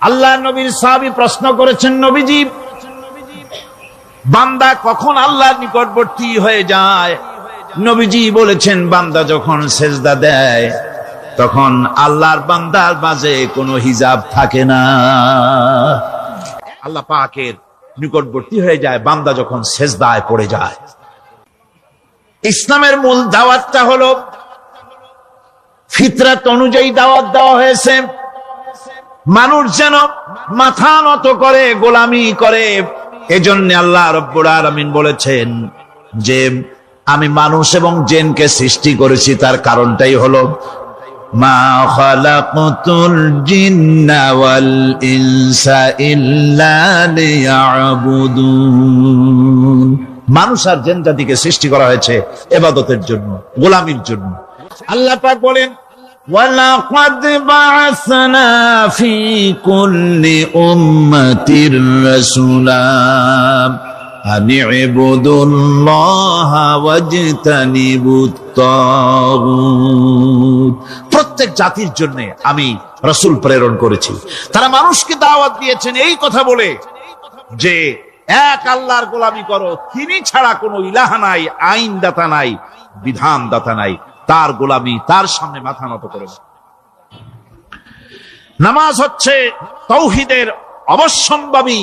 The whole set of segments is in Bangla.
আল্লাহ নবীর সাহাবী প্রশ্ন করেছেন, নবীজি, বান্দা কখন আল্লাহর নিকটবর্তী হয়ে যায়? নবীজি বলেছেন, বান্দা যখন সেজদা দেয় তখন আল্লাহর বান্দার মাঝে কোনো হিজাব থাকে না। আল্লাহ পাকের নিকটবর্তী হয়ে যায় বান্দা যখন সেজদায় পড়ে যায়। ইসলামের মূল দাওয়াতটা হলো ফিতরাত অনুযায়ী দাওয়াত দেওয়া হয়েছে, মানুষ যেন মাথা নত করে, গোলামি করে। এজন্য আল্লাহ রাব্বুল আলামিন বলেছেন যে আমি মানুষ এবং জিনকে সৃষ্টি করেছি, তার কারণটাই হলো মা খালাকতুল জিন্না ওয়াল ইনসা ইল্লা লিয়াবুদুন। মানুষ আর জিন জাতিকে সৃষ্টি করা হয়েছে ইবাদতের জন্য, গোলামির জন্য। আল্লাহ পাক বলেন, ওয়ালাকাদ বা'আসনা ফি কুল্লি উম্মাতির রাসূলা আন ইবুদুল্লাহা ওয়াজতানিবুত তাগুত। প্রত্যেক জাতির জন্য আমি রাসূল প্রেরণ করেছি, তারা মানুষকে দাওয়াত দিয়েছেন এই কথা বলে যে এক আল্লাহর গোলামি করো, তিনি ছাড়া কোনো ইলাহ নাই, আইন দাতা নাই, বিধান দাতা নাই, তার গোলামি, তার সামনে মাথা নত করে। নামাজ হচ্ছে তাওহীদের অবশ্যম্ভাবী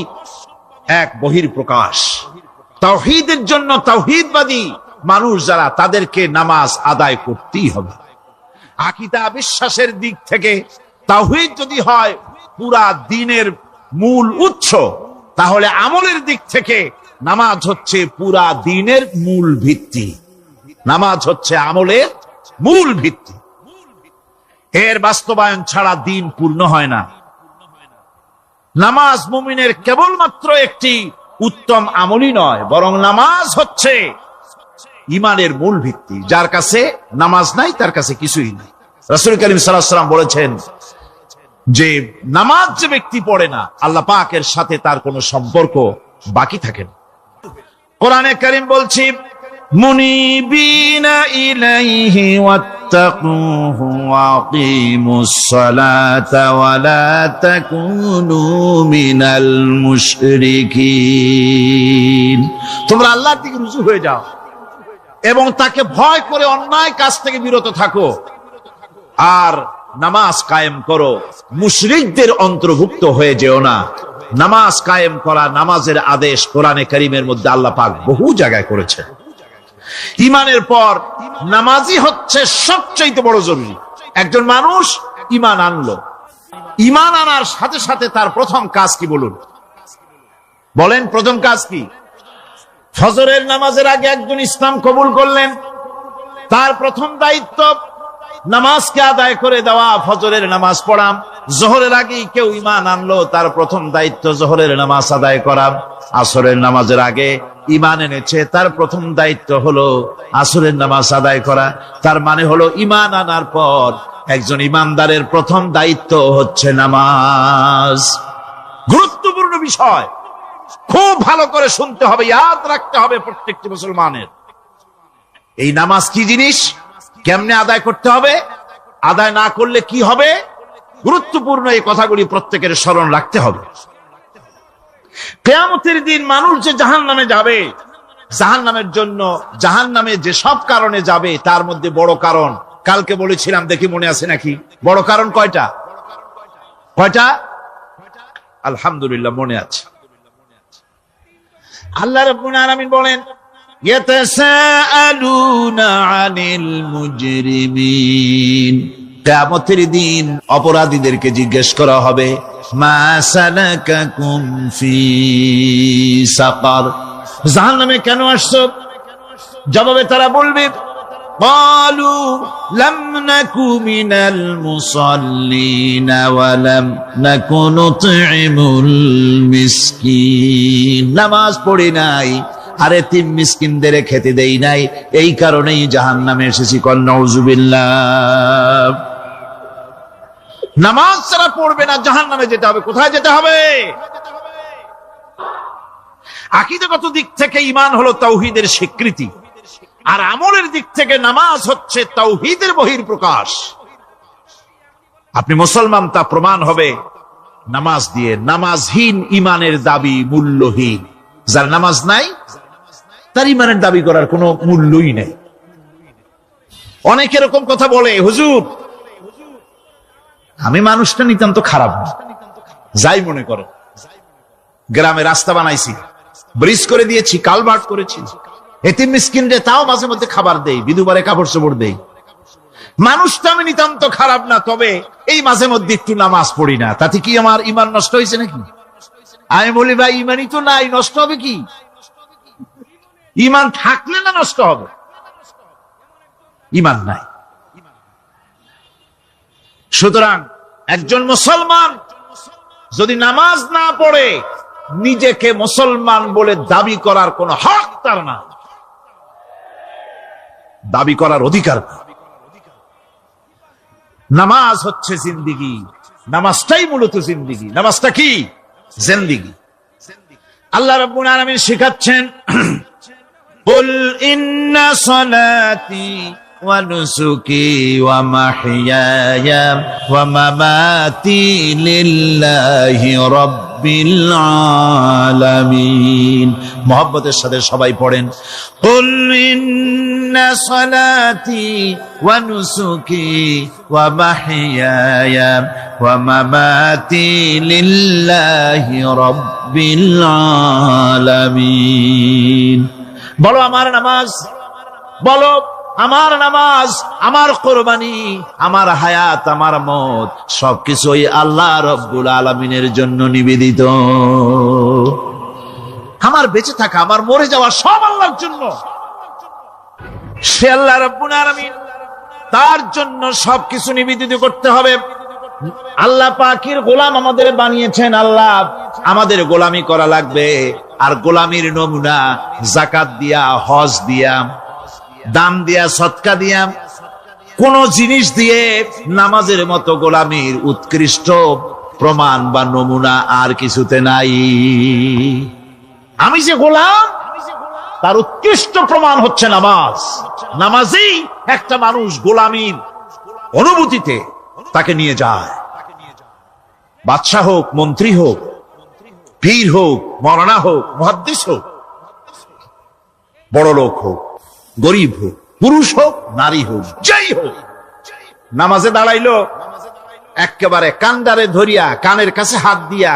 এক বহির্প্রকাশ। তাওহীদের জন্য তাওহীদবাদী মানুষ যারা, তাদেরকে নামাজ আদায় করতেই হবে। আকীদা বিশ্বাসের দিক থেকে তাওহীদ যদি হয় পুরা দ্বীনের মূল উৎস, তাহলে আমলের দিক থেকে নামাজ হচ্ছে পুরা দ্বীনের মূল ভিত্তি। নামাজ হচ্ছে আমলের মূল ভিত্তি, এর বাস্তবায়ন ছাড়া দ্বীন পূর্ণ হয় না। নামাজ মুমিনের কেবলমাত্র একটি উত্তম আমলই নয়, বরং নামাজ হচ্ছে ঈমানের মূল ভিত্তি। যার কাছে নামাজ নাই তার কাছে কিছুই নাই। রাসূল করিম সাল্লাল্লাহু আলাইহি ওয়াসাল্লাম বলেছেন যে নামাজ যে ব্যক্তি পড়ে না, আল্লাহ পাকের সাথে তার কোনো সম্পর্ক বাকি থাকে না। কোরআনে কারীম বলছে, মুনিবিনা ইলাইহি ওয়াত্তাকুহু ওয়াকিমুস সালাতা ওয়া লা তাকুনু মিনাল মুশরিকিন। তোমরা আল্লাহর দিকে রুজু হয়ে যাও এবং তাকে ভয় করে অন্যায় কাজ থেকে বিরত থাকো, আর নামাজ কায়েম করো, মুশরিকদের অন্তর্ভুক্ত হয়ে যেও না। নামাজ কায়েম করা, নামাজের আদেশ কোরআনে কারীমের মধ্যে আল্লাহ পাক বহু জায়গায় করেছেন। ঈমানের পর নামাজই হচ্ছে সবচেয়ে বড় জরুরি। একজন মানুষ ঈমান আনলো, ঈমান আনার সাথে সাথে তার প্রথম কাজ কি বলুন? বলেন, প্রথম কাজ কি? ফজরের নামাজের আগে একজন ইসলাম কবুল করলেন, তার প্রথম দায়িত্ব নামাজকে আদায় করে দেওয়া, ফজরের নামাজ পড়া। জোহরের আগেই কেউ ঈমান আনলো, তার প্রথম দায়িত্ব জোহরের নামাজ আদায় করা। আসরের নামাজের আগে ঈমান এনেছে, তার প্রথম দায়িত্ব হলো আসরের নামাজ আদায় করা। তার মানে হলো ঈমান আনার পর একজন ঈমানদারের প্রথম দায়িত্ব হচ্ছে নামাজ। গুরুত্বপূর্ণ বিষয়, খুব ভালো করে শুনতে হবে, ইয়াদ রাখতে হবে প্রত্যেকটি মুসলমানের। এই নামাজ কি জিনিস, কেমনে আদায় করতে হবে, আদায় না করলে কি হবে, গুরুত্বপূর্ণ এই কথাগুলি প্রত্যেকের স্মরণ রাখতে হবে। কিয়ামতের দিন মানুষ যে জাহান্নামে যাবে, জাহান্নামের জন্য, জাহান্নামে যে সব কারণে যাবে তার মধ্যে বড় কারণ কালকে বলেছিলাম, দেখি মনে আছে নাকি? বড় কারণ কয়টা? কয়টা? আলহামদুলিল্লাহ মনে আছে। আল্লাহ রাব্বুল আলামিন বলেন, ইয়াতাসাআলুনা আনিল মুজরিমিন। কিয়ামতের দিন অপরাধীদেরকে জিজ্ঞেস করা হবে, মা সালাকাকুম ফি সাকার, জাহান্নামে কেন আসছো? জবাবে তারা বলবে, ক্বালু লাম নাকু মিনাল মুসাল্লিনা ওয়া লাম নাকু নুতঈমুল মিসকিন। নামাজ পড়ি নাই, আর এতিম মিসকিনদের খেতে দেই নাই, এই কারণেই জাহান্নামে এসেছি। কল নাউযুবিল্লাহ। নামাজ যারা পড়বে না জাহান্নামে যেতে হবে। কোথায় যেতে হবে? আকীদাগত দিক থেকে ঈমান হলো তাওহীদের স্বীকৃতি, আর আমলের দিক থেকে নামাজ হচ্ছে তাওহীদের বহির্প্রকাশ। আপনি মুসলমান তা প্রমাণ হবে নামাজ দিয়ে। নামাজহীন ইমানের দাবি মূল্যহীন। যার নামাজ নাই তার ইমানের দাবি করার কোনো মূল্যই নেই। অনেক এরকম কথা বলে, হুজুর আমি মানুষটা নিতান্ত খারাপ না, যাই মনে করো, গ্রামে রাস্তা বানাইছি, ব্রিজ করে দিয়েছি, কালভার্ট করেছি, এতিম মিসকিনরে তাও মাঝে মধ্যে খাবার দেই, বিধবারে কাপড় চোপড় দেই, মানুষটা আমি নিতান্ত খারাপ না, তবে এই মাঝে মধ্যে একটু নামাজ পড়ি না, তাতে কি আমার ইমান নষ্ট হয়েছে নাকি? আমি বলি ভাই ইমানই তো নাই, নষ্ট হবে কি? ইমান থাকলে না নষ্ট হবে? ইমান নাই। সুতরাং একজন মুসলমান যদি নামাজ না পড়ে নিজেকে মুসলমান বলে দাবি করার কোন হক তার না, দাবি করার অধিকার না। নামাজ হচ্ছে জিন্দিগি, নামাজটাই মূলত জিন্দিগি। নামাজটা কি? জিন্দিগি। আল্লাহ রাব্বুল আলামিন শিখাচ্ছেন, কুল ইন্না সালাতি ওয়া নুসুকি ওয়া মাহইয়ায়া ওয়া মামাতি লিল্লাহি রাব্বিল আলামিন। মুহাব্বতের সাথে সবাই পড়েন, কুল ইন্না সালাতি ওয়া নুসুকি ওয়া মাহইয়ায়া ওয়া মামাতি লিল্লাহি রাব্বিল আলামিন। বলো আমার নামাজ, বলো আমার নামাজ, আমার কোরবানি, আমার হায়াত, আমার মত সবকিছুই আল্লাহ রব্বুল আলামিনের জন্য নিবেদিত। আমার বেঁচে থাকা, আমার মরে যাওয়া সব আল্লাহর জন্য। সে আল্লাহ রব্বুল আলামিন, তার জন্য সবকিছু নিবেদিত করতে হবে। আল্লাহ পাকের গোলাম আমাদের বানিয়েছেন, আল্লাহ আমাদের গোলামি করা লাগবে। আর গোলামির নমুনা যাকাত দিয়া, হজ দিয়া, দান দিয়া, সদকা দিয়া, কোন জিনিস দিয়ে নামাজের মতো গোলামির উৎকৃষ্ট প্রমাণ বা নমুনা আর কিছুতে নাই। আমি যে গোলাম তার উৎকৃষ্ট প্রমাণ হচ্ছে নামাজ। নামাজেই একটা মানুষ গোলামির অনুভূতিতে তাকে নিয়ে যায়। বাদশাহ হোক, মন্ত্রী হোক, পীর হোক, মওলানা হোক, মুহাদ্দিস হোক, বড় লোক হোক, গরিব হোক, পুরুষ হোক, নারী হোক, যাই হোক, নামাজে দাঁড়াইলো, একেবারে কান্ডারে ধরিয়া, কানের কাছে হাত দিয়া,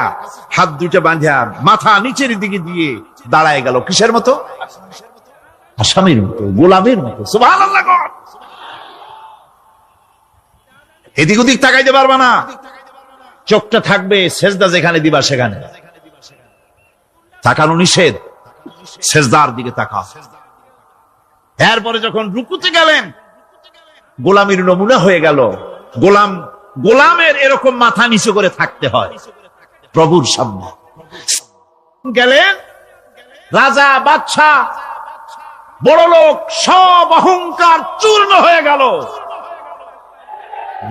হাত দুইটা বাঁধিয়া, মাথা নিচের দিকে দিয়ে দাঁড়ায় গেল। কিসের মতো? আসামির মতো, গোলামের মতো। সুবহানাল্লাহ। এদিক ওদিক তাকাইতে পারবা না, চোখটা থাকবে সেজদা যেখানে দিবা সেখানে। তাকানো নিষেধ, সেজদার দিকে তাকাও। এরপরে যখন রুকুতে গেলেন, গোলামির নমুনা হয়ে গেল। গোলামের এরকম মাথা নিচু করে থাকতে হয় প্রভুর সামনে। গেলেন রাজা, বাদশা, বড় লোক, সব অহংকার চূর্ণ হয়ে গেল।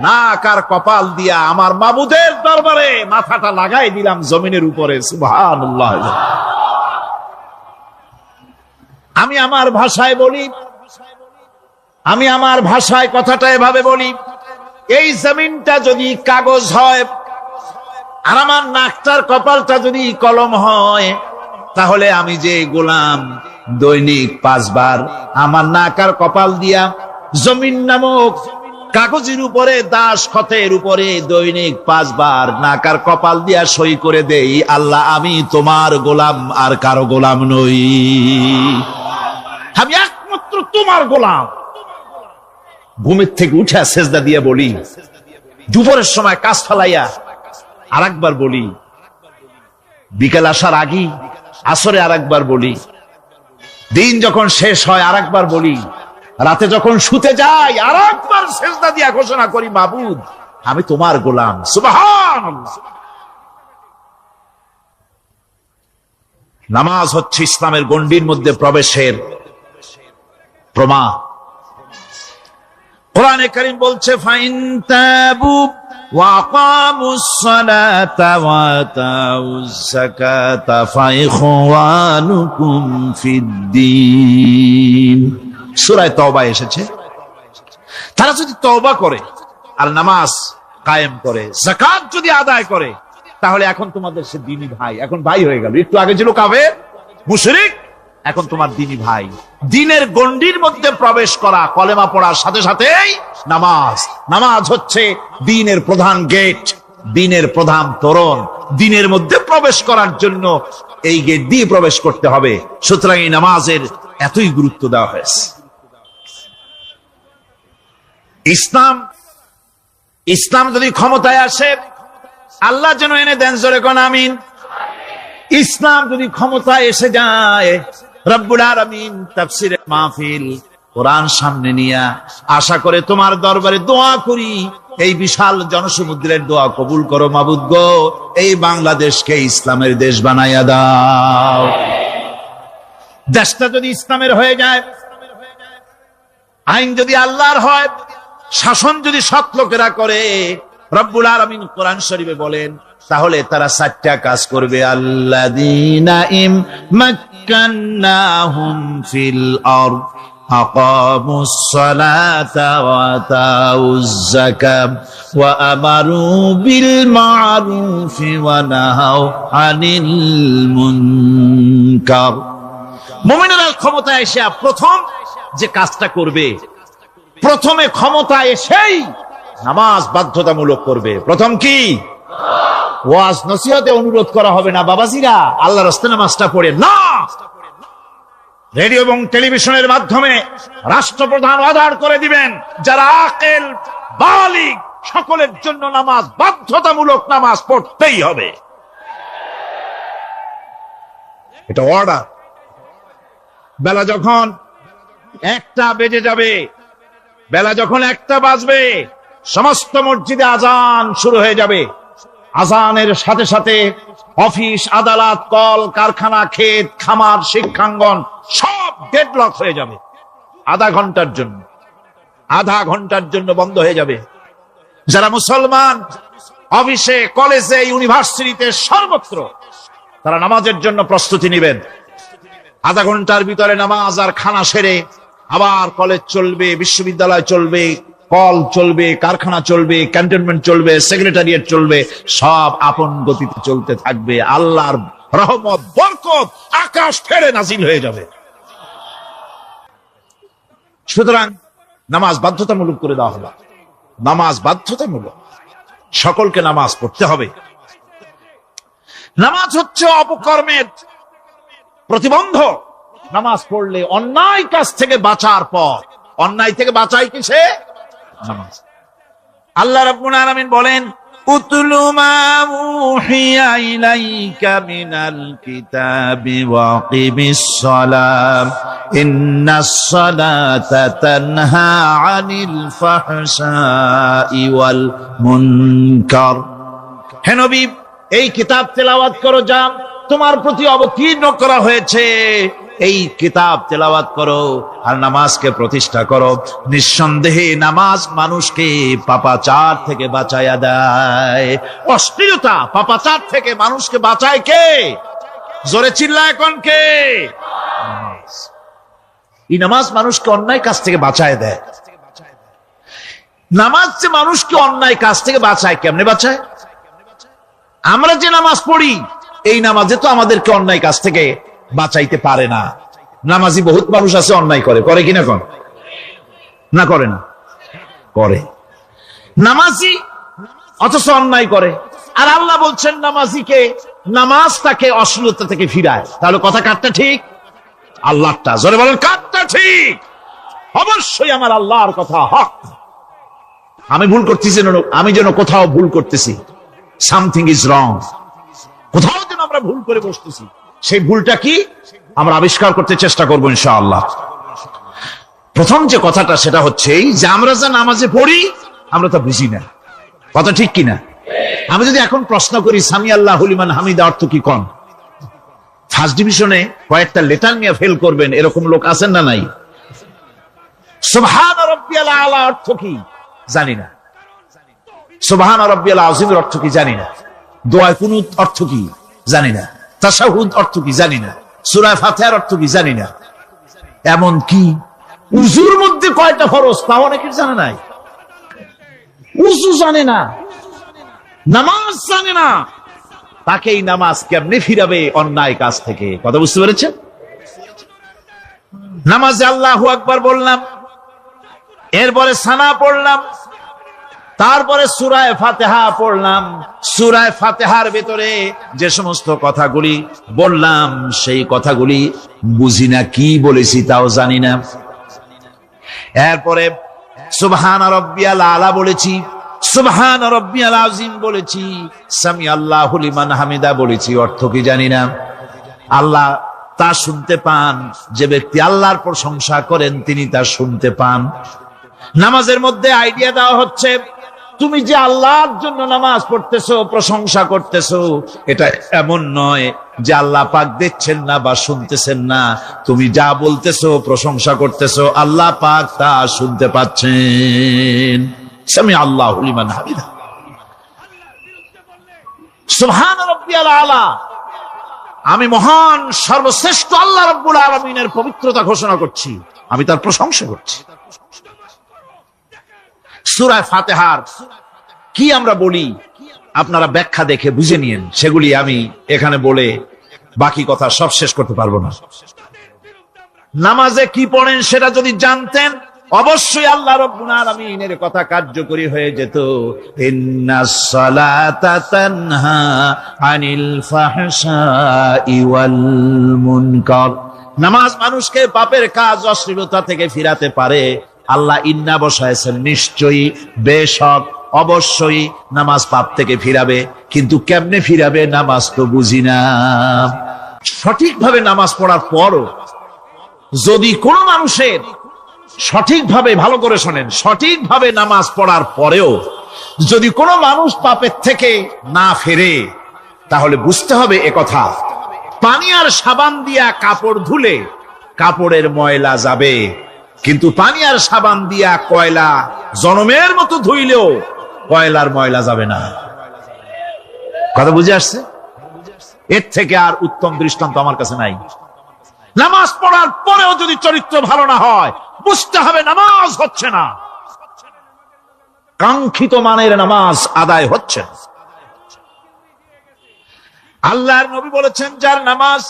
নাক আর কপাল দিয়া আমার মাবুদের দরবারে মাথাটা লাগাই দিলাম জমিনের উপরে। সুবহানাল্লাহ। আমি আমার ভাষায় বলি, আমি আমার ভাষায় কথাটা এভাবে বলি, এই জমিনটা যদি কাগজ হয় আর আমার নাকটার কপালটা যদি কলম হয়, তাহলে আমি যে গোলাম দৈনিক 5 বার আমার নাক আর কপাল দিয়া জমিন নামক কাগজের উপরে, দাস খতের উপরে দৈনিক 5 বার নাক আর কপাল দিয়া সই করে দেই, আল্লাহ আমি তোমার গোলাম, আর কারো গোলাম নই, আমি একমাত্র তোমার গোলাম। ঘুমের থেকে উঠে সেজদা দিয়ে বলি, দুপুরের সময় কাজ ফেলাইয়া আর একবার বলি, বিকেল আসার আগেই আসরে আর একবার বলি, দিন যখন শেষ হয় আর একবার বলি, রাতে যখন শুতে যাই আর একবার সেজদা দিয়া ঘোষণা করি, মাবুদ আমি তোমার গোলাম। সুবহানাল্লাহ। নামাজ হচ্ছে ইসলামের গণ্ডির মধ্যে প্রবেশের প্রমাণ। কোরআনে কারীম বলছে, ফাইন তাবু ওয়া আকামুস সালাতা ওয়া আতাউজ যাকাতা ফাইখওয়ানুকুম ফিদ্দীন। সূরা তওবা এসেছে, তারা যদি তওবা করে আর নামাজ কায়েম করে, যাকাত যদি আদায় করে, তাহলে এখন তোমাদের সে দিনী ভাই, এখন ভাই হয়ে গেল। একটু আগে ছিল কাফের মুশরিক, এখন তোমার দিনী ভাই। দিনের গণ্ডির মধ্যে প্রবেশ করা কলেমা পড়ার সাথে সাথেই নামাজ। নামাজ হচ্ছে দিনের প্রধান গেট, দিনের প্রধান তোরণ। দিনের মধ্যে প্রবেশ করার জন্য এই গেট দিয়ে প্রবেশ করতে হবে। সুতরাং এই নামাজের এতই গুরুত্ব দেওয়া হয়েছে। ইসলাম যদি ক্ষমতায় আসে, আল্লাহ যেন এনে দেন, জোরে কোন আমিন। ইসলাম যদি ক্ষমতায় এসে যায়, রব্বুল আলামিন তাফসীরে মাহফিল কোরআন সামনে নিয়ে আশা করে তোমার দরবারে দোয়া করি, এই বিশাল জনসমুদ্রের দোয়া কবুল করো মাবুদ গো, এই বাংলাদেশকে ইসলামের দেশ বানাইয়া দাও। দেশটা যদি ইসলামের হয়ে যায়, আইন যদি আল্লাহর হয়, শাসন যদি সৎ লোকেরা করে, রব্বুল আলামিন কোরআন শরীফে বলেন, তাহলে তারা 4টা কাজ করবে। আল্লাযীনা মাক্কান্নাহুম ফিল আরদ আকামুস সালাতা ওয়া আতাউজ যাকাত ওয়া আমারু বিল মা'রুফি ওয়া নাহাউ আনিল মুনকার। মুমিনেরা ক্ষমতায় এসে প্রথম যে কাজটা করবে, প্রথমে ক্ষমতা এসেই নামাজ বাধ্যতামূলক করবে। প্রথম কি? ওয়াজ নসিহতে অনুরোধ করা হবে না, বাবাজিরা আল্লাহর রাস্তায় নামাজটা পড়ে না। রেডিও এবং টেলিভিশনের মাধ্যমে রাষ্ট্রপ্রধান অর্ডার করে দিবেন, যারা আকেল বালিগ সকলের জন্য নামাজ বাধ্যতামূলক, নামাজ পড়তেই হবে। এটা অর্ডার। বেলা যখন 1টা বেজে যাবে, বেলা যখন 1টা বাজবে, সমস্ত মসজিদে আজান শুরু হয়ে যাবে। আজানের সাথে সাথে অফিস, আদালত, কল কারখানা, ক্ষেত খামার, শিক্ষাঙ্গন সব ডেডলক হয়ে যাবে। আধা ঘন্টার জন্য বন্ধ হয়ে যাবে। যারা মুসলমান অফিসে, কলেজে, ইউনিভার্সিটিতে, সর্বত্র তারা নামাজের জন্য প্রস্তুতি নেবেন। আধা ঘন্টার ভিতরে নামাজ আর খানা সেরে আবার কলেজ চলবে, বিশ্ববিদ্যালয় চলবে, কল চলবে, কারখানা চলবে, ক্যান্টনমেন্ট চলবে, সেক্রেটারিয়েট চলবে, সব আপন গতিতে চলতে থাকবে। আল্লাহর রহমত, বরকত আকাশ ফেরে নাজিল হয়ে যাবে। সুতরাং নামাজ বাধ্যতামূলক করে দেওয়া হলো। নামাজ বাধ্যতামূলক, সকলকে নামাজ পড়তে হবে। নামাজ হচ্ছে অপকর্মের প্রতিবন্ধক। নামাজ পড়লে অন্যায় কাজ থেকে বাঁচার পথ। অন্যায় থেকে বাঁচাই কিসে? নামাজ। আল্লাহ রাব্বুল আলামিন বলেন, উতলু মা উহিয়া ইলাইকা মিনাল কিতাবি ওয়া আকিমিস সালাম ইন্নাস সালাতা তানহা আনিল ফাহশাই ওয়াল মুনকার। হে নবী, এই কিতাব তেলাওয়াত করো, যা তোমার প্রতি অবতীর্ণ করা হয়েছে, এই কিতাব তেলাওয়াত করো আর নামাজকে প্রতিষ্ঠা করো। নিঃসন্দেহে নামাজ মানুষকে পাপাচার থেকে বাঁচায়া দেয়। অশ্লীলতা, পাপাচার থেকে মানুষকে বাঁচায় কে? জোরে চিল্লায় কোন কে? নামাজ। এই নামাজ মানুষকে অন্যায় কাজ থেকে বাঁচায় দেয়। নামাজ যে মানুষকে অন্যায় কাজ থেকে বাঁচায়, কেমনে বাঁচায়? আমরা যে নামাজ পড়ি, এই নামাজে তো আমাদেরকে অন্যায় কাজ থেকে বাঁচাইতে পারে না। নামাজি বহুত মানুষ আছে অন্যায় করে, করে কিনা? কোন না করে না? করে। নামাজি অথচ অন্যায় করে। আর আল্লাহ বলছেন নামাজিকে, নামাজ তাকে অশ্লীলতা থেকে ফিরায়। তাহলে কথা কারটা ঠিক? আল্লাহটা। জোরে বলেন, কারটা ঠিক? অবশ্যই আমার আল্লাহর কথা হক। আমি ভুল করতেছি, আমি যেন কোথাও ভুল করতেছি, সামথিং ইজ রং, কোথাও যেন আমরা ভুল করে বসতেছি, সেই ভুলটা কি আমরা আবিষ্কার করতে চেষ্টা করবো ইনশাআল্লাহ। প্রথম যে কথাটা সেটা হচ্ছে এই যে আমরা যা নামাজে পড়ি আমরা তা বুঝি না। কথা ঠিক কিনা? আমি যদি এখন প্রশ্ন করি সামি আল্লাহু লিমান হামিদা অর্থ কি, কোন ফার্স্ট ডিভিশনে কয়েকটা লেটার নিয়ে ফেল করবেন, এরকম লোক আছেন না নাই? সুবহান রাব্বিয়াল আলা অর্থ কি জানি না। সুবহান রাব্বিয়াল আযীমের অর্থ কি জানি না। দোয়া কুনুত অর্থ কি জানি না। তাশাহুদ অর্থ কি জানি না। সূরা ফাতিহার অর্থ কি জানি না। এমন কি উযুর মধ্যে কয়টা ফরজ তাও অনেকের জানা নাই। উযু জানে না, নামাজ জানে না, তাকে এই নামাজ কেমনে ফিরাবে অন্যায় কাজ থেকে? কথা বুঝতে পেরেছেন? নামাজে আল্লাহু আকবার বললাম, এরপরে সানা পড়লাম, তারপরে সূরা ফাতিহা পড়লাম। সূরা ফাতিহার ভিতরে যে সমস্ত কথাগুলি বললাম সেই কথাগুলি বুঝি না, কি বলেছি তাও জানি না। এরপরে সুবহান রাব্বিয়াল আলা বলেছি, সুবহান রাব্বিয়াল আযীম বলেছি, সামি আল্লাহু লিমান হামিদা বলেছি, অর্থ কি জানি না। আল্লাহ তা শুনতে পান, যে ব্যক্তি আল্লাহর প্রশংসা করেন তিনি তা শুনতে পান। নামাজের মধ্যে আইডিয়া দেওয়া হচ্ছে, তুমি যে আল্লাহর জন্য নামাজ পড়তেছো, প্রশংসা করতেছো, এটা এমন নয় যে আল্লাহ পাক দেখছেন না বা শুনতেছেন না। তুমি যা বলতেছো, প্রশংসা করতেছো, আল্লাহ পাক তা শুনতে পাচ্ছেন। সামি আল্লাহু লিমান হামিদা, সুবহান রাব্বিয়াল আলা, আমি মহান সর্বশ্রেষ্ঠ আল্লাহ রাব্বুল আলামিনের পবিত্রতা ঘোষণা করছি, আমি তার প্রশংসা করছি। সূরা ফাতিহার কি আমরা বলি আপনারা ব্যাখ্যা দেখে বুঝে নিয়েন, সেগুলি আমি এখানে বলে বাকি কথা সব শেষ করতে পারবো না। নামাজে কি পড়েন সেটা যদি জানতেন, অবশ্যই আল্লাহ রাব্বুল আলামিনের কথা কার্যকরী হয়ে যেত। ইন্নাস সালাতা তানহা আনিল ফাহশাই ওয়াল মুনকার, নামাজ মানুষকে পাপের কাজ, অশ্লীলতা থেকে ফিরাতে পারে। আল্লাহ ইন্না বসায়ছেন, নিশ্চয়ই, বেশক, অবশ্যই নামাজ পাপ থেকে ফিরাবে। কিন্তু কেমনে ফিরাবে নামাজ তো বুঝি না। সঠিকভাবে নামাজ পড়ার পরও যদি কোন মানুষের সঠিকভাবে, ভালো করে শোনেন, সঠিকভাবে নামাজ পড়ার পরেও যদি কোনো মানুষ পাপের থেকে না ফেরে, তাহলে বুঝতে হবে একথা, পানি আর সাবান দিয়া কাপড় ধুলে কাপড়ের ময়লা যাবে, কিন্তু পানি আর সাবান দিয়া কয়লা জনমের মতো ধুইলেও কয়লার ময়লা যাবে না। কথা বুঝে আসছে? এর থেকে আর উত্তম দৃষ্টান্ত আমার কাছে নাই। নামাজ পড়ার পরেও যদি চরিত্র ভালো না হয়, বুঝতে হবে নামাজ হচ্ছে না, কাঙ্ক্ষিত মানের নামাজ আদায় হচ্ছে না। আল্লাহর নবী বলেছেন, যার নামাজ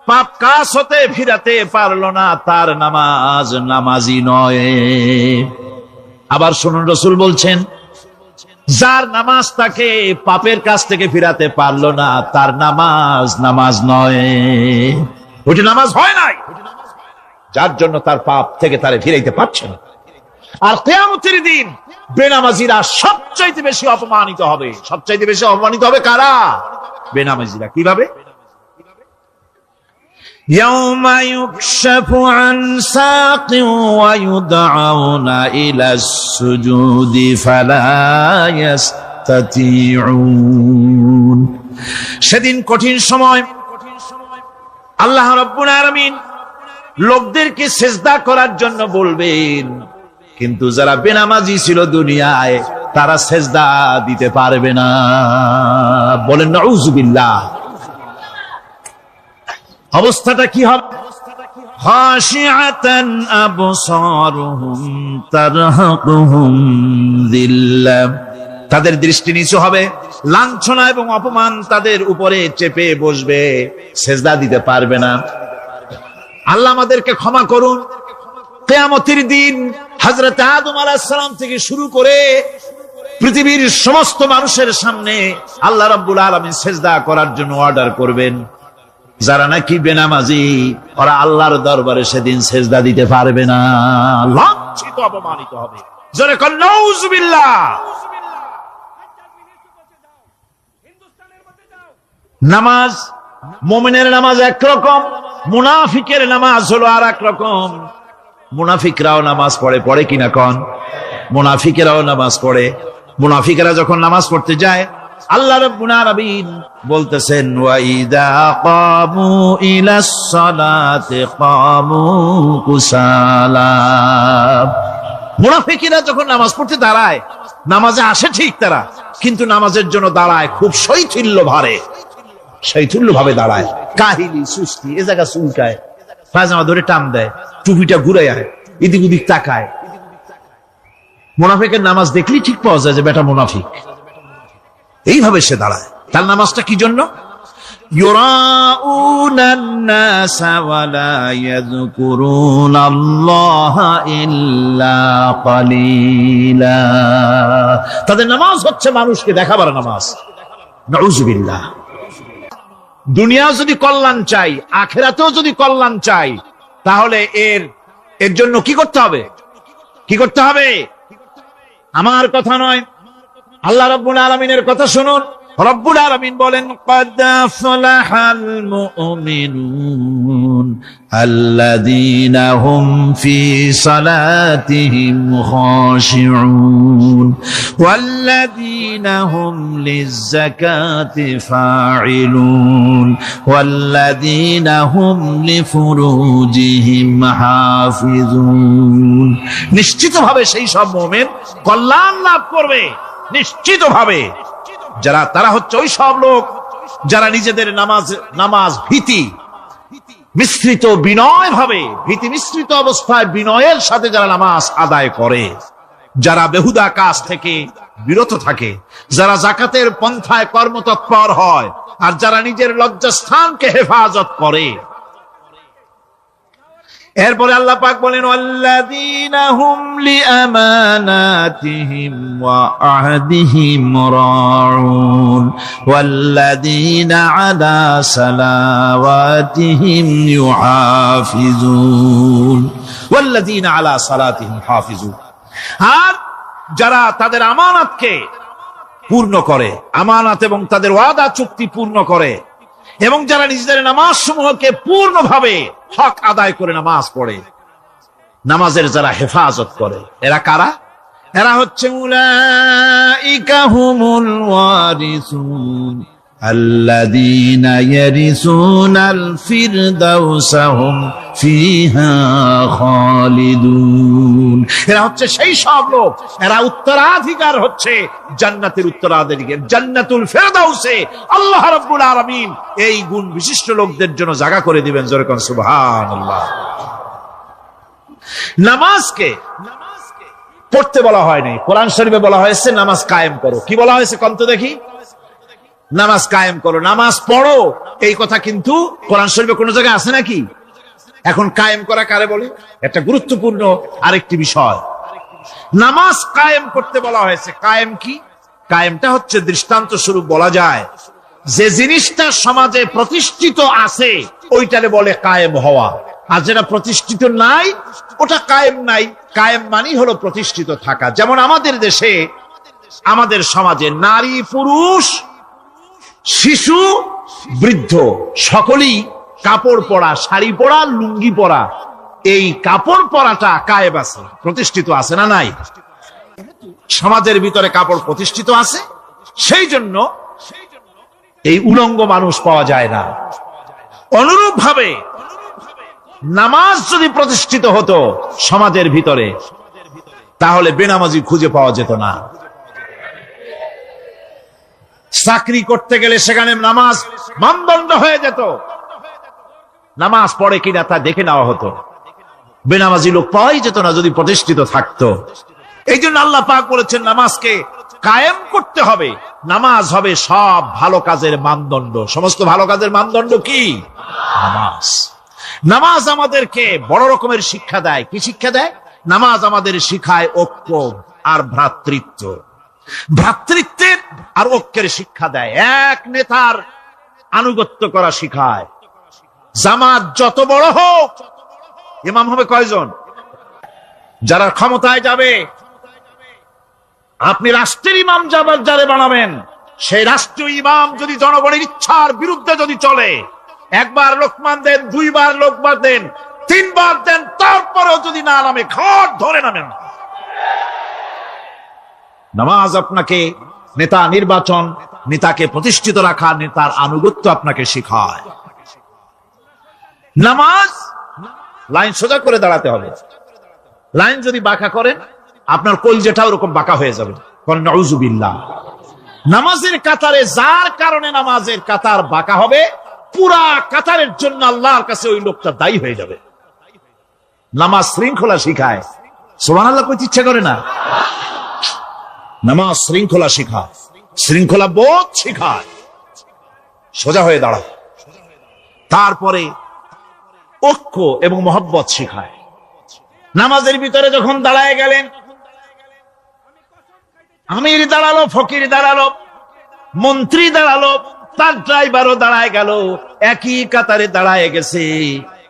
পাপ কাজ হতে ফিরাতে পারলো না, তার নামাজ নামাজি নয়। আবার শুনুন, রাসূল বলছেন, যার নামাজ তাকে পাপের কাজ থেকে ফিরাতে পারলো না, তার নামাজ নামাজ নয়, ওইটা নামাজ হয় নাই, যার জন্য তার পাপ থেকে তারে ফিরাইতে পারছে না। আর কিয়ামতের দিন বেনামাজিরা সবচাইতে বেশি অপমানিত হবে। সবচাইতে বেশি অপমানিত হবে কারা? বেনামাজিরা। কিভাবে? ইয়াউমা ইউকশাফু আন সাকিন ওয়া ইউদআউনা ইলাস সুজুদি ফালা ইস্তাতিউন, সেদিন কঠিন সময় আল্লাহ রাব্বুল আলামিন লোকদেরকে সিজদা করার জন্য বলবেন, কিন্তু যারা বেনামাজি ছিল দুনিয়ায় তারা সিজদা দিতে পারবে না। বলেন নাউযুবিল্লাহ। অবস্থাটা কি হবে? খাশিআতান আবসারুহুম তারহাকুহুম যিল্লাহ, তাদের দৃষ্টি নিচু হবে, লাঞ্ছনা এবং অপমান তাদের উপরে চেপে বসবে, সিজদা দিতে পারবে না। আল্লাহ আমাদেরকে ক্ষমা করুন। কিয়ামতের দিন হযরত আদম আলাইহিস সালাম থেকে শুরু করে পৃথিবীর সমস্ত মানুষের সামনে আল্লাহ রাব্বুল আলামিন সিজদা করার জন্য অর্ডার করবেন। যারা নাকি বেনামাজি, ওরা আল্লাহর দরবারে সেদিন সিজদা দিতে পারবে না, লাঞ্ছিত, অপমানিত হবে। জোরে কর নাউযুবিল্লাহ। নামাজ, মুমিনের নামাজ একরকম, মুনাফিকের নামাজ হলো আর এক রকম। মুনাফিকরাও নামাজ পড়ে, পড়ে কিনা কন? মুনাফিকেরাও নামাজ পড়ে। মুনাফিকেরা যখন নামাজ পড়তে যায়, আল্লাহ রাব্বুল আলামিন বলতেছেন, ওয়া ইযা কামু ইলাস সালাতি কামু কুসালা, মুনাফিকেরা যখন নামাজ পড়তে দাঁড়ায়, নামাজে আসে ঠিক তারা, কিন্তু নামাজের জন্য দাঁড়ায় খুব শৈথিল্য ভারে, শৈথিল্য ভাবে দাঁড়ায়, কাহিলি, সুস্তি, এ জায়গা চুলকায়, পায়জামা ধরে টান দেয়, টুপিটা ঘুরায়, এদিক ওদিক তাকায়। মুনাফিকের নামাজ দেখলেই ঠিক পাওয়া যায় যে বেটা মুনাফিক। এইভাবে সে দাঁড়ায়। তার নামাজটা কি জন্য? ইউরাউনান নাস ওয়া লা ইয়াযকুরুনাল্লাহা ইল্লা কালিলা। তাদের নামাজ হচ্ছে মানুষকে দেখাবার নামাজ। নাউযুবিল্লাহ। দুনিয়া যদি কল্যাণ চাই, আখিরাতেও যদি কল্যাণ চাই, তাহলে এর জন্য কি করতে হবে? কি করতে হবে? আমার কথা নয়, আল্লাহ রাব্বুল আলামিনের কথা শুনুন। রব্বুল আলামিন বলেন, ক্বাদ আফলাহাল মুমিনুন আল্লাযীনা হুম ফি সালাতিহিম খাশিউন ওয়াল্লাযীনা হুম লিয-যাকাতি ফাঈলুন ওয়াল্লাযীনা হুম লিফুরুজিহিম হাফিজুন। নিশ্চিতভাবে সেই সব মুমিন কল্যাণ লাভ করবে, নিশ্চিতভাবে। তারা হচ্ছে ওই সব লোক যারা নিজেদের নামাজ ভীতি মিশ্রিত বিনয় ভাবে, ভীতি মিশ্রিত অবস্থায় বিনয়ের সাথে যারা নামাজ আদায় করে, যারা বেহুদা কাজ থেকে বিরত থাকে, যারা যাকাতের পন্থায় কর্মতৎপর হয়, আর যারা নিজের লজ্জাস্থানকে হেফাজত করে। এরপরে আল্লাহ পাক বলেন, ওয়াল্লাযীনা হুম লিআমানাতিহিম ওয়া আহদিহিম রাউন ওয়াল্লাযীনা আলা সালাওয়াতিহিম ইউহাফিজুন ওয়াল্লাযীনা আলা সালাতিহিম হাফিজুন। আর যারা তাদের আমানতকে পূর্ণ করে, আমানত এবং তাদের ওয়াদা চুক্তি পূর্ণ করে, এবং যারা নিজেদের নামাজ সমূহকে পূর্ণভাবে হক আদায় করে নামাজ পড়ে, নামাজের যারা হেফাজত করে, এরা কারা? এরা হচ্ছে উলাইকা হুমুল ওয়ারিসুন আল্লাযীনা ইয়ারিসুনাল ফিরদাউসা হুম ফিহা খালিদুন। এরা হচ্ছে সেই সব লোক, এরা উত্তরাধিকার হচ্ছে জান্নাতের উত্তরাধিকার, জান্নাতুল ফিরদাউসে আল্লাহ রাব্বুল আলামিন এই গুণ বিশিষ্ট লোকদের জন্য জায়গা করে দিবেন। জোরে কোন সুবহানাল্লাহ। নামাজকে পড়তে বলা হয়নি, কোরআন শরীফে বলা হয়েছে নামাজ কায়েম করো। কি বলা হয়েছে কন্ত দেখি? নামাজ কায়েম করো, নামাজ পড়ো। এই কথা কিন্তু কোরআন শরীফে কোন জায়গায় আছে নাকি? এখন কায়েম করা কারে বলে? একটা গুরুত্বপূর্ণ আরেকটি বিষয়। নামাজ কায়েম করতে বলা হয়েছে। কায়েম কি? কায়েমটা হচ্ছে দৃষ্টান্ত স্বরূপ বলা যায় যে জিনিসটা সমাজে প্রতিষ্ঠিত আছে ওইটারে বলে কায়েম হওয়া, আর যেটা প্রতিষ্ঠিত নাই ওটা কায়েম নাই। কায়েম মানে হলো প্রতিষ্ঠিত থাকা। যেমন আমাদের দেশে, আমাদের সমাজে নারী পুরুষ শিশু বৃদ্ধ সকলেই কাপড় পরা, শাড়ি পরা, লুঙ্গি পরা, এই কাপড় পরাটা কায়েম আছে, প্রতিষ্ঠিত আছে না নাই? সমাজের ভিতরে কাপড় প্রতিষ্ঠিত আছে, সেই জন্য এই উলঙ্গ মানুষ পাওয়া যায় না। অনুরূপ ভাবে নামাজ যদি প্রতিষ্ঠিত হতো সমাজের ভিতরে, তাহলে বেনামাজি খুঁজে পাওয়া যেত না। চাকরি করতে গেলে সেখানে নামাজ মানদণ্ড হয়ে যেত, নামাজ পড়ে কিনা তা দেখে নেওয়া হতো। বেনামাজি লোক পাওয়াই যেত না যদি প্রতিষ্ঠিত থাকতো। এই জন্য আল্লাহ পাক বলেছেন নামাজকে কায়েম করতে হবে। নামাজ হবে সব ভালো কাজের মানদণ্ড। সমস্ত ভালো কাজের মানদণ্ড কি? নামাজ। নামাজ আমাদেরকে বড় রকমের শিক্ষা দেয়। কি শিক্ষা দেয়? নামাজ আমাদের শিখায় ঐক্য আর ভ্রাতৃত্ব, ভ্রাতৃত্বের আর ঐক্যের শিক্ষা দেয়। এক নেতার আনুগত্য করা শিখায়। জামাত যত বড় হোক, ইমাম হবে কয়জন? যারা ক্ষমতায় যাবে, আপনি রাষ্ট্রের ইমাম যারে বানাবেন, সেই রাষ্ট্রীয় ইমাম যদি জনগণের ইচ্ছার বিরুদ্ধে যদি চলে, একবার লোকমান দেন, দুইবার লোকমান দেন, তিনবার দেন, তারপরেও যদি না নামে, ঘর ধরে নামেন। নামাজ আপনাকে নেতা নির্বাচন, নেতাকে প্রতিষ্ঠিত রাখা, নেতার আনুগত্য আপনাকে শেখায়। নামাজ লাইন সোজা করে দাঁড়াতে হবে। লাইন যদি বাঁকা করেন, আপনার কলজেটা ওরকম বাঁকা হয়ে যাবে। নাউযুবিল্লাহ। নামাজের কাতারে যার কারণে নামাজের কাতার বাঁকা হবে, পুরা কাতারের জন্য আল্লাহর কাছে ওই লোকটা দায়ী হয়ে যাবে। নামাজ শৃঙ্খলা শিখায়। সুবহানাল্লাহ কইতে ইচ্ছা করে না? নামাজ শৃঙ্খলা শিখায়, শৃঙ্খলা বোধ শিখায়। সোজা হয়ে দাঁড়াও। তারপরে ঐক্য এবং মহব্বত শিখায়। নামাজের ভিতরে যখন দাঁড়ায় গেলেন, আমির দাঁড়ালো, ফকির দাঁড়ালো, মন্ত্রী দাঁড়ালো, তার ড্রাইভারও দাঁড়ায় গেল, একই কাতারে দাঁড়ায় গেছে।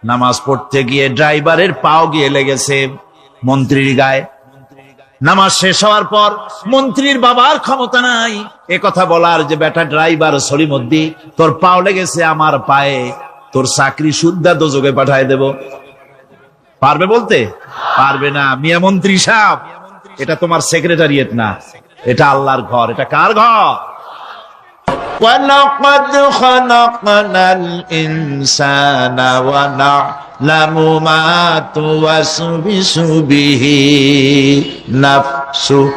নামাজ পড়তে গিয়ে ড্রাইভারের পাও গিয়ে লেগেছে মন্ত্রীর গায়ে। নামাজ শেষ হওয়ার পর মন্ত্রীর বাবার ক্ষমতা নাই এ কথা বলার যে বেটা ড্রাইভার সলিমুদ্দিন, তোর পাও লেগেছে আমার পায়ে, তোর চাকরি শুদ্ধা দোজকে পাঠায় দেব। পারবে বলতে? পারবে না। মিয়া মন্ত্রী সাহেব, এটা তোমার সেক্রেটারিয়েট না, এটা আল্লাহর ঘর। এটা কার ঘর? وَلَقَدْ خَلَقْنَا الْإِنسَانَ وَنَعْلَمُ مَا تُوَسْوِسُ بِهِ نَفْسُهُ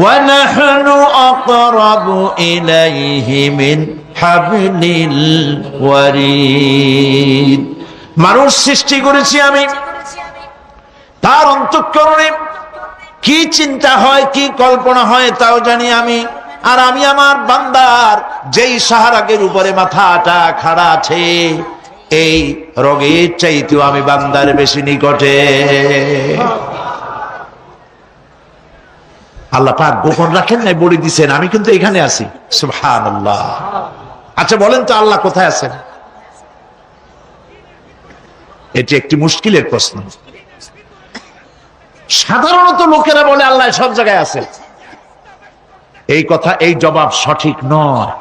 وَنَحْنُ أَقْرَبُ إِلَيْهِ مِنْ حَبْلِ الْوَرِيدِ। মানুষ সৃষ্টি করেছি আমি, তার অন্তঃকরণে কি চিন্তা হয়, কি কল্পনা হয় তাও জানি আমি। আর আমি আমার বান্দার যেই সাহারাগের উপরে মাথাটা খাড়া আছে, এই রোগের চাইতেও আমি বান্দার বেশি নিকটে। আল্লাহ পাক গোপন রাখেন নাই, বলে দিচ্ছেন আমি কিন্তু এখানে আছি। সুবহানাল্লাহ। আচ্ছা বলেন তো আল্লাহ কোথায় আছেন? এটি একটি মুশকিলের প্রশ্ন। সাধারণত লোকেরা বলে আল্লাহ সব জায়গায় আছে। এই কথা, এই জবাব সঠিক নয়।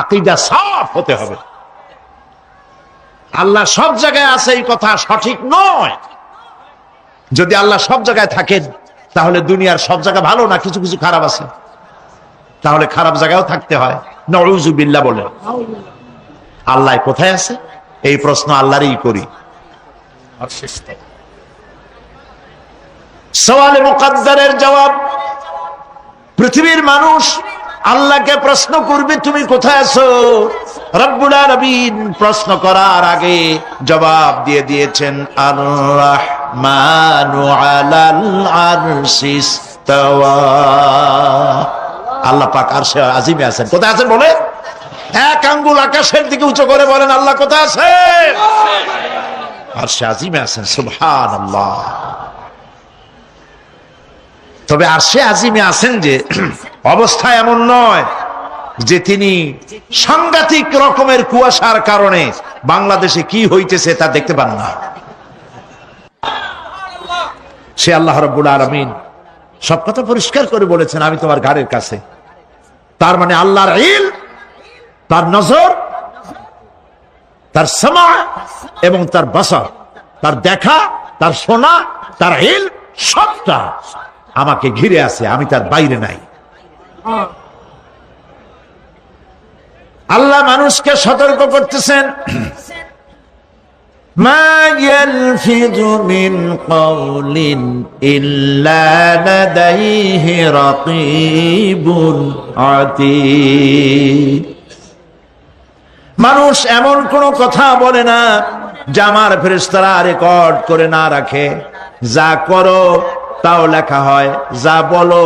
আকীদা সাফ হতে হবে। আল্লাহ সব জায়গায় আছে এই কথা সঠিক নয়। যদি আল্লাহ সব জায়গায় থাকেন তাহলে দুনিয়ার সব জায়গা ভালো না, কিছু কিছু খারাপ আছে, তাহলে খারাপ জায়গায়ও থাকতে হয়। নাউযু বিল্লাহ বলে। আল্লাহ কোথায় আছে এই প্রশ্ন আল্লাহরই করি। সওয়ালে মুকাদ্দারের জবাব, পৃথিবীর মানুষ আল্লাহকে প্রশ্ন করবে তুমি কোথায় আছো। রব্বুল আলামিন প্রশ্ন করার আগে জবাব দিয়ে দিয়েছেন, আর রাহমানু আলাল আরশি ইস্তাওয়া। আল্লাহ পাক আরশে আজিমে আছেন। কোথায় আছেন বলে? এক আঙ্গুল আকাশের দিকে উঁচু করে বলেন আল্লাহ কোথায় আছেন? আরশে আজিমে আছেন। সুবহানাল্লাহ। তবে আরশে আজিমে আছেন যে অবস্থা এমন নয় যে তিনি সাংঘাতিক রকমের কুয়াশার কারণে বাংলাদেশে কি হইতেছে তা দেখতে পান না। সে আল্লাহ রাব্বুল আলামিন সব কথা পরিষ্কার করে বলেছেন, আমি তোমার ঘাড়ের কাছে। তার মানে আল্লাহর ইলম, তার নজর, তার সামা এবং তার বাসার, তার দেখা, তার শোনা, তার ইলম সবটা আমাকে ঘিরে আছে, আমি তার বাইরে নাই। আল্লাহ মানুষকে সতর্ক করতেছেন, মা ইয়ালফিযু মিন কাওলিন ইল্লা লাদাইহি রাকীবুন আতীদ। মানুষ এমন কোন কথা বলে না যা আমার ফেরেশতারা রেকর্ড করে না রাখে। যা করো তাও লেখা হয়, যা বলো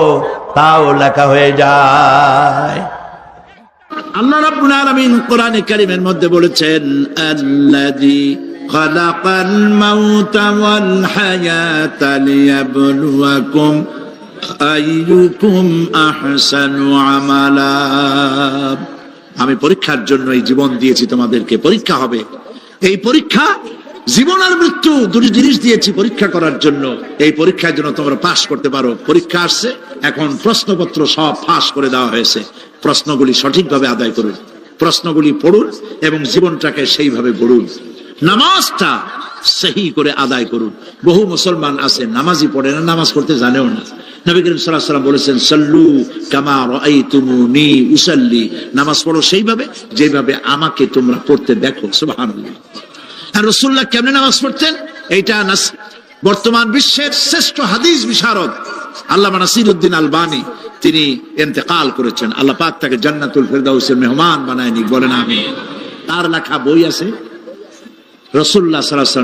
তাও লেখা হয়ে যায়। আল্লাহ রাব্বুল আলামিন কোরআনে কারীমের মধ্যে বলেছেন, আল্লাযী খালাকাল মাউতা ওয়াল হায়াতা লিয়াবলুয়াকুম আইয়ুকুম আহসানু আমালা। আমি পরীক্ষার জন্য এই জীবন দিয়েছি তোমাদেরকে, পরীক্ষা হবে। এই পরীক্ষা জীবন আর মৃত্যু দুটি জিনিস দিয়েছি পরীক্ষা করার জন্য। এই পরীক্ষার জন্য তোমরা পাস করতে পারো। পরীক্ষা আসছে, এখন প্রশ্নপত্র সব ফাঁস করে দেওয়া হয়েছে। প্রশ্নগুলি সঠিকভাবে আদায় করুন, প্রশ্নগুলি পড়ুন এবং জীবনটাকে সেইভাবে গড়ুন। নামাজটা সহি করে আদায় করুন। বহু মুসলমান আছে নামাজই পড়ে না, নামাজ পড়তে জানেও না। নবী করিম সাল্লাল্লাহু আলাইহি ওয়াসাল্লাম বলেছেন, সাল্লু কামা রাআইতুমুনি উসাল্লি। নামাজ পড়ো সেইভাবে যেভাবে আমাকে তোমরা পড়তে দেখো। সুবহানাল্লাহ। আর রাসূলুল্লাহ কেমনে নামাজ পড়তেন এইটা বর্তমান বিশ্বের শ্রেষ্ঠ হাদিস বিশারদ আল্লামা নাসিরউদ্দিন আলবানী তিনি ইন্তেকাল করেছেন। আল্লাহ পাক তাকে জান্নাতুল ফেরদাউসের মেহমান বানায় নিক, বলেন আমিন। তার লেখা বই আছে রাসূলুল্লাহ সাল্লাল্লাহু আলাইহি ওয়াসাল্লাম